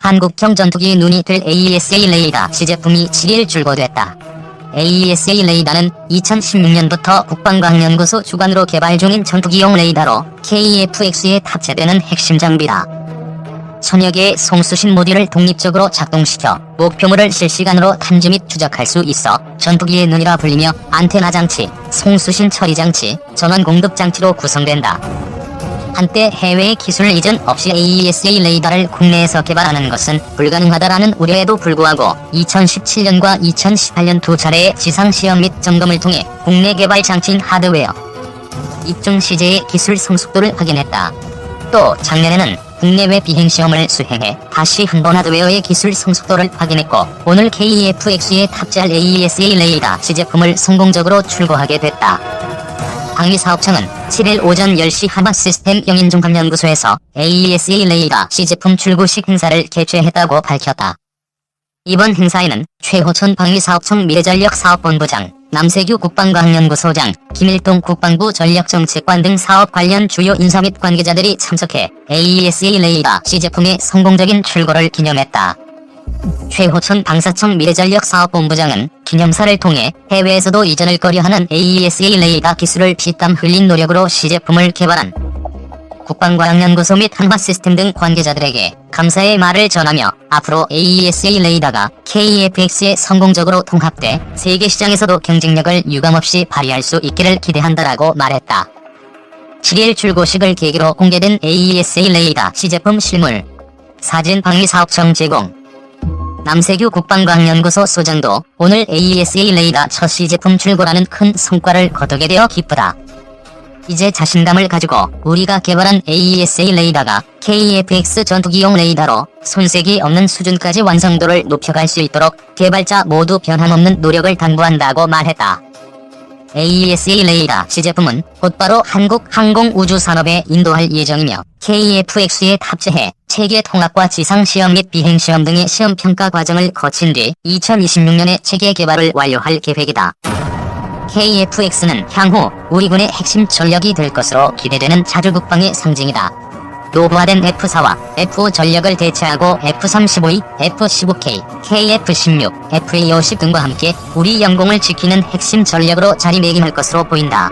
한국형 전투기 눈이 될 AESA 레이더 시제품이 7일 출고됐다. AESA 레이더는 2016년부터 국방과학연구소 주관으로 개발 중인 전투기용 레이더로 KF-X에 탑재되는 핵심 장비다. 천여 개의 송수신 모듈을 독립적으로 작동시켜 목표물을 실시간으로 탐지 및 추적할 수 있어 전투기의 눈이라 불리며 안테나 장치, 송수신 처리 장치, 전원 공급 장치로 구성된다. 한때 해외의 기술 이전 없이 AESA 레이더를 국내에서 개발하는 것은 불가능하다라는 우려에도 불구하고 2017년과 2018년 두 차례의 지상시험 및 점검을 통해 국내 개발 장치인 하드웨어, 입중 시제의 기술 성숙도를 확인했다. 또 작년에는 국내외 비행시험을 수행해 다시 한 번 하드웨어의 기술 성숙도를 확인했고 오늘 KF-X에 탑재할 AESA 레이더 시제품을 성공적으로 출고하게 됐다. 방위사업청은 7일 오전 10시 한화시스템 영인종합연구소에서 AESA 레이더 시제품 출고식 행사를 개최했다고 밝혔다. 이번 행사에는 최호천 방위사업청 미래전력사업본부장, 남세규 국방과학연구소장, 김일동 국방부 전력정책관 등 사업 관련 주요 인사 및 관계자들이 참석해 AESA 레이더 시제품의 성공적인 출고를 기념했다. 최호천 방사청 미래전력사업본부장은 기념사를 통해 해외에서도 이전을 꺼려하는 AESA 레이더 기술을 피땀 흘린 노력으로 시제품을 개발한 국방과학연구소 및 한화시스템 등 관계자들에게 감사의 말을 전하며 앞으로 AESA 레이더가 KF-X에 성공적으로 통합돼 세계 시장에서도 경쟁력을 유감없이 발휘할 수 있기를 기대한다라고 말했다. 7일 출고식을 계기로 공개된 AESA 레이더 시제품 실물 사진 방위사업청 제공. 남세규 국방과학연구소 소장도 오늘 AESA 레이더 첫 시제품 출고라는 큰 성과를 거두게 되어 기쁘다. 이제 자신감을 가지고 우리가 개발한 AESA 레이더가 KF-X 전투기용 레이더로 손색이 없는 수준까지 완성도를 높여갈 수 있도록 개발자 모두 변함없는 노력을 당부한다고 말했다. AESA 레이더 시제품은 곧바로 한국 항공우주산업에 인도할 예정이며 KF-X에 탑재해 체계 통합과 지상시험 및 비행시험 등의 시험평가 과정을 거친 뒤 2026년에 체계 개발을 완료할 계획이다. KF-X는 향후 우리군의 핵심 전력이 될 것으로 기대되는 자주국방의 상징이다. 노후화된 F4와 F5 전력을 대체하고 F-35E, F-15K, KF-16, FA-50 등과 함께 우리 영공을 지키는 핵심 전력으로 자리매김할 것으로 보인다.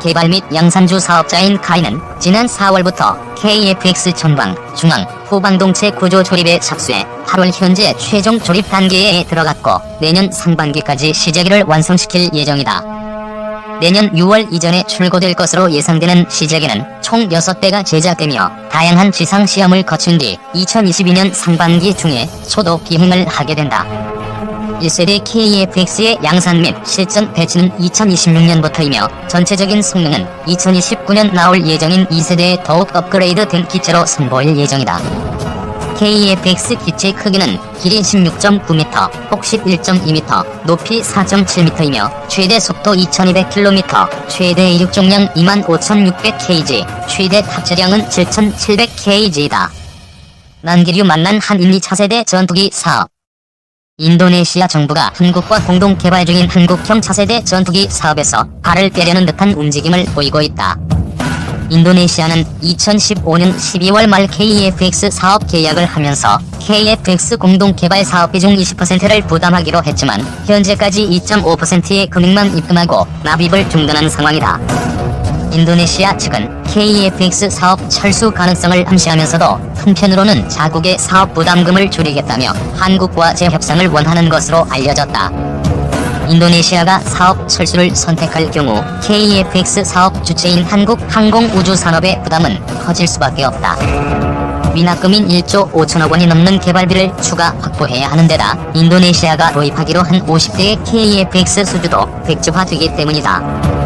개발 및 양산주 사업자인 카이는 지난 4월부터 KF-X 전방, 중앙, 후방동체 구조 조립에 착수해 8월 현재 최종 조립 단계에 들어갔고 내년 상반기까지 시제기를 완성시킬 예정이다. 내년 6월 이전에 출고될 것으로 예상되는 시제기는 총 6대가 제작되며 다양한 지상시험을 거친 뒤 2022년 상반기 중에 초도 비행을 하게 된다. 1세대 KF-X의 양산 및 실전 배치는 2026년부터이며 전체적인 성능은 2029년 나올 예정인 2세대의 더욱 업그레이드된 기체로 선보일 예정이다. KF-X 기체 크기는 길이 16.9m, 폭 11.2m, 높이 4.7m이며 최대 속도 2200km, 최대 이륙重량 25,600kg, 최대 탑재량은 7,700kg이다. 난기류 만난 한인리 차세대 전투기 사업. 인도네시아 정부가 한국과 공동 개발 중인 한국형 차세대 전투기 사업에서 발을 빼려는 듯한 움직임을 보이고 있다. 인도네시아는 2015년 12월 말 KF-X 사업 계약을 하면서 KF-X 공동 개발 사업 비중 20%를 부담하기로 했지만 현재까지 2.5%의 금액만 입금하고 납입을 중단한 상황이다. 인도네시아 측은 KF-X 사업 철수 가능성을 암시하면서도 한편으로는 자국의 사업 부담금을 줄이겠다며 한국과 재협상을 원하는 것으로 알려졌다. 인도네시아가 사업 철수를 선택할 경우 KF-X 사업 주체인 한국 항공우주산업의 부담은 커질 수밖에 없다. 미납금인 1조 5천억 원이 넘는 개발비를 추가 확보해야 하는 데다 인도네시아가 도입하기로 한 50대의 KF-X 수주도 백지화되기 때문이다.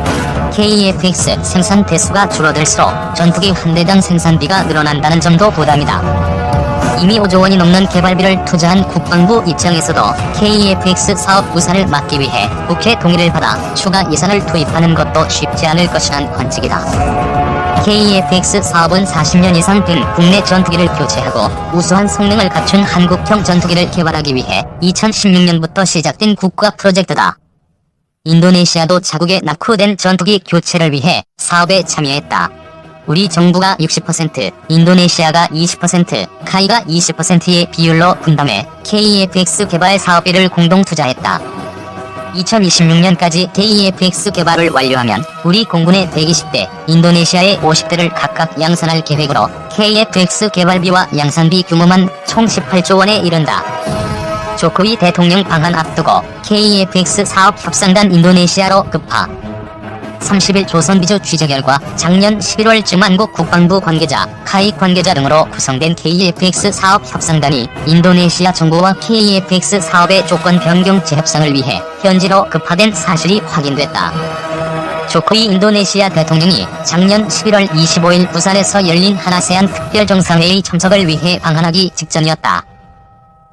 KF-X 생산 대수가 줄어들수록 전투기 한 대당 생산비가 늘어난다는 점도 부담이다. 이미 5조 원이 넘는 개발비를 투자한 국방부 입장에서도 KF-X 사업 우산을 막기 위해 국회 동의를 받아 추가 예산을 투입하는 것도 쉽지 않을 것이란 관측이다. KF-X 사업은 40년 이상 된 국내 전투기를 교체하고 우수한 성능을 갖춘 한국형 전투기를 개발하기 위해 2016년부터 시작된 국가 프로젝트다. 인도네시아도 자국의 낙후된 전투기 교체를 위해 사업에 참여했다. 우리 정부가 60%, 인도네시아가 20%, 카이가 20%의 비율로 분담해 KEFX 개발 사업비를 공동 투자했다. 2026년까지 KEFX 개발을 완료하면 우리 공군의 120대, 인도네시아의 50대를 각각 양산할 계획으로 KEFX 개발비와 양산비 규모만 총 18조 원에 이른다. 조코위 대통령 방한 앞두고 KEFX 사업 협상단 인도네시아로 급파. 30일 조선비주 취재 결과 작년 11월 한국 국방부 관계자, 카이 관계자 등으로 구성된 KEFX 사업 협상단이 인도네시아 정부와 KEFX 사업의 조건 변경 재협상을 위해 현지로 급파된 사실이 확인됐다. 조코위 인도네시아 대통령이 작년 11월 25일 부산에서 열린 한아세안 특별정상회의 참석을 위해 방한하기 직전이었다.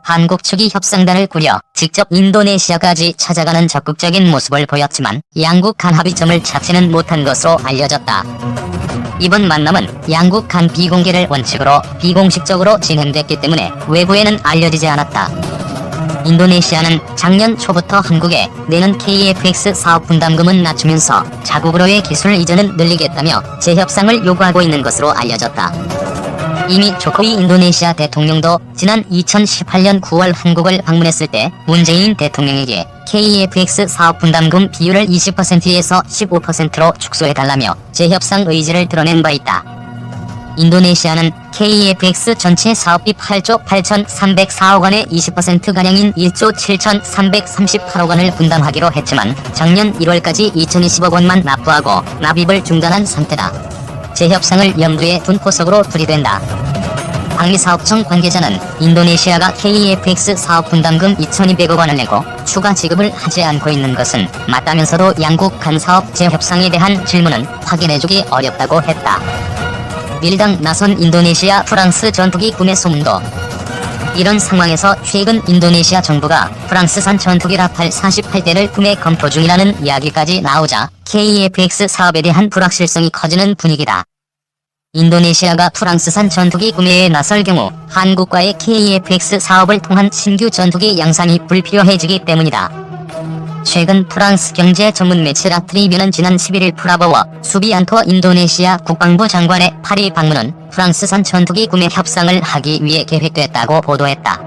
한국 측이 협상단을 꾸려 직접 인도네시아까지 찾아가는 적극적인 모습을 보였지만 양국 간 합의점을 찾지는 못한 것으로 알려졌다. 이번 만남은 양국 간 비공개를 원칙으로 비공식적으로 진행됐기 때문에 외부에는 알려지지 않았다. 인도네시아는 작년 초부터 한국에 내는 KEFX 사업 분담금은 낮추면서 자국으로의 기술 이전은 늘리겠다며 재협상을 요구하고 있는 것으로 알려졌다. 이미 조코위 인도네시아 대통령도 지난 2018년 9월 한국을 방문했을 때 문재인 대통령에게 KEFX 사업 분담금 비율을 20%에서 15%로 축소해달라며 재협상 의지를 드러낸 바 있다. 인도네시아는 KEFX 전체 사업비 8조 8,304억 원의 20%가량인 1조 7,338억 원을 분담하기로 했지만 작년 1월까지 2,020억 원만 납부하고 납입을 중단한 상태다. 재협상을 염두에 둔 포석으로 풀이된다. 방위사업청 관계자는 인도네시아가 KEFX 사업 분담금 2,200억 원을 내고 추가 지급을 하지 않고 있는 것은 맞다면서도 양국 간 사업 재협상에 대한 질문은 확인해주기 어렵다고 했다. 밀당 나선 인도네시아 프랑스 전투기 구매 소문도. 이런 상황에서 최근 인도네시아 정부가 프랑스산 전투기 라팔 48대를 구매 검토 중이라는 이야기까지 나오자 KEFX 사업에 대한 불확실성이 커지는 분위기다. 인도네시아가 프랑스산 전투기 구매에 나설 경우 한국과의 KEFX 사업을 통한 신규 전투기 양산이 불필요해지기 때문이다. 최근 프랑스 경제 전문 매체 라트리뷰는 지난 11일 프라보와 수비안토 인도네시아 국방부 장관의 파리 방문은 프랑스산 전투기 구매 협상을 하기 위해 계획됐다고 보도했다.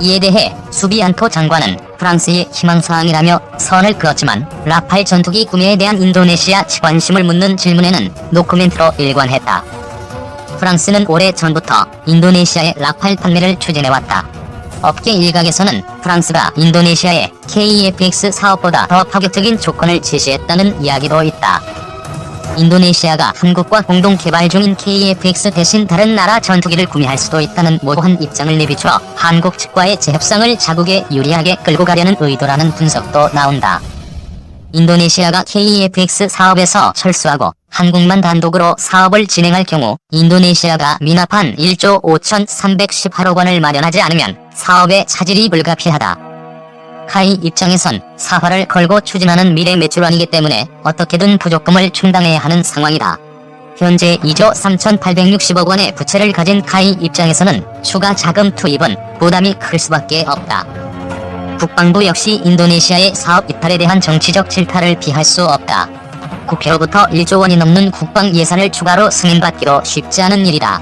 이에 대해 수비안토 장관은 프랑스의 희망사항이라며 선을 그었지만 라팔 전투기 구매에 대한 인도네시아 관심을 묻는 질문에는 노코멘트로 일관했다. 프랑스는 오래 전부터 인도네시아의 라팔 판매를 추진해왔다. 업계 일각에서는 프랑스가 인도네시아에 KEFX 사업보다 더 파격적인 조건을 제시했다는 이야기도 있다. 인도네시아가 한국과 공동 개발 중인 KEFX 대신 다른 나라 전투기를 구매할 수도 있다는 모호한 입장을 내비쳐 한국 측과의 재협상을 자국에 유리하게 끌고 가려는 의도라는 분석도 나온다. 인도네시아가 KEFX 사업에서 철수하고 한국만 단독으로 사업을 진행할 경우 인도네시아가 미납한 1조 5,318억 원을 마련하지 않으면 사업의 차질이 불가피하다. 카이 입장에선 사활을 걸고 추진하는 미래 매출원이기 때문에 어떻게든 부족금을 충당해야 하는 상황이다. 현재 2조 3,860억 원의 부채를 가진 카이 입장에서는 추가 자금 투입은 부담이 클 수밖에 없다. 국방부 역시 인도네시아의 사업 이탈에 대한 정치적 질타를 피할 수 없다. 국회로부터 1조 원이 넘는 국방 예산을 추가로 승인받기로 쉽지 않은 일이다.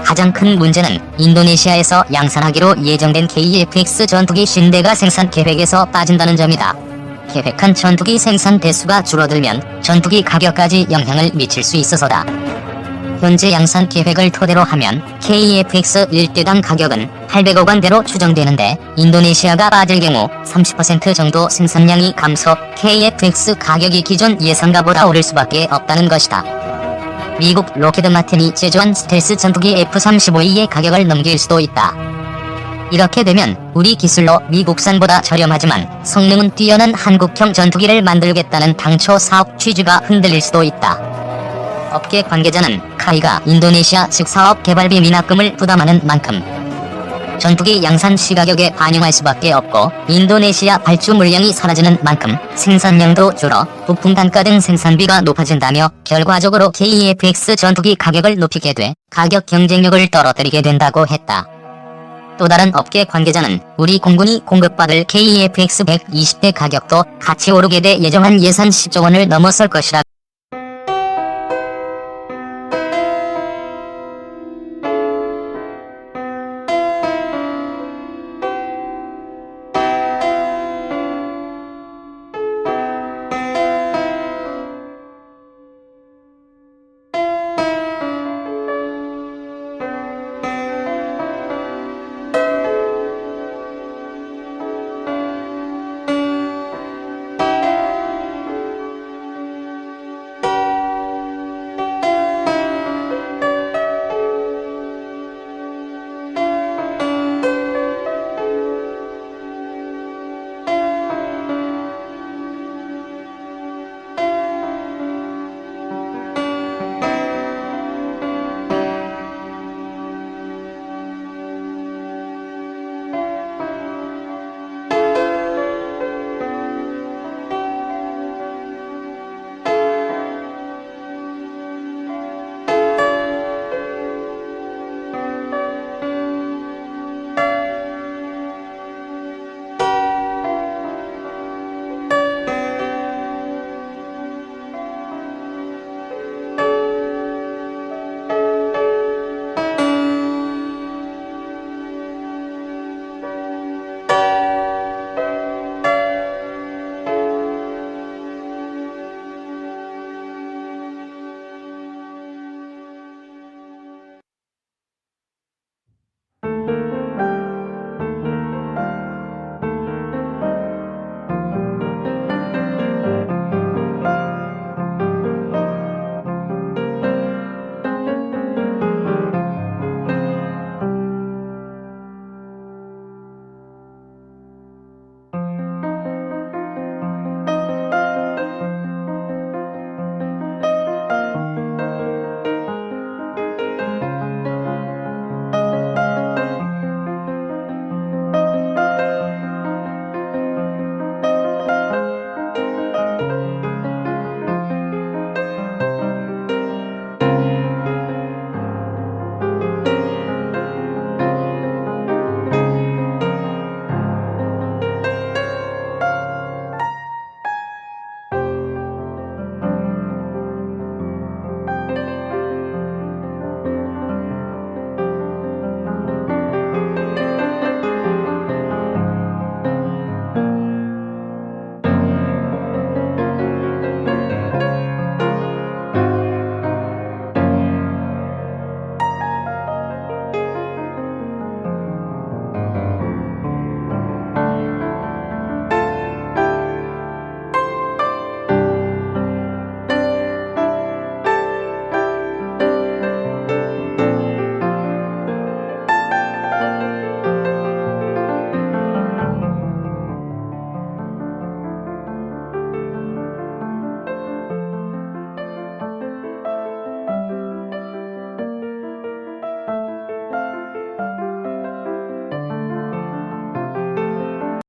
가장 큰 문제는 인도네시아에서 양산하기로 예정된 KEFX 전투기 50대가 생산 계획에서 빠진다는 점이다. 계획한 전투기 생산 대수가 줄어들면 전투기 가격까지 영향을 미칠 수 있어서다. 현재 양산 계획을 토대로 하면 KEFX 1대당 가격은 800억 원대로 추정되는데 인도네시아가 빠질 경우 30% 정도 생산량이 감소, KEFX 가격이 기존 예상가보다 오를 수밖에 없다는 것이다. 미국 로키드 마틴이 제조한 스텔스 전투기 F-35E의 가격을 넘길 수도 있다. 이렇게 되면 우리 기술로 미국산보다 저렴하지만 성능은 뛰어난 한국형 전투기를 만들겠다는 당초 사업 취지가 흔들릴 수도 있다. 업계 관계자는 카이가 인도네시아 측 사업 개발비 미납금을 부담하는 만큼 전투기 양산 시가격에 반영할 수밖에 없고 인도네시아 발주 물량이 사라지는 만큼 생산량도 줄어 부품 단가 등 생산비가 높아진다며 결과적으로 KEFX 전투기 가격을 높이게 돼 가격 경쟁력을 떨어뜨리게 된다고 했다. 또 다른 업계 관계자는 우리 공군이 공급받을 KEFX 120대 가격도 같이 오르게 돼 예정한 예산 10조 원을 넘어설 것이라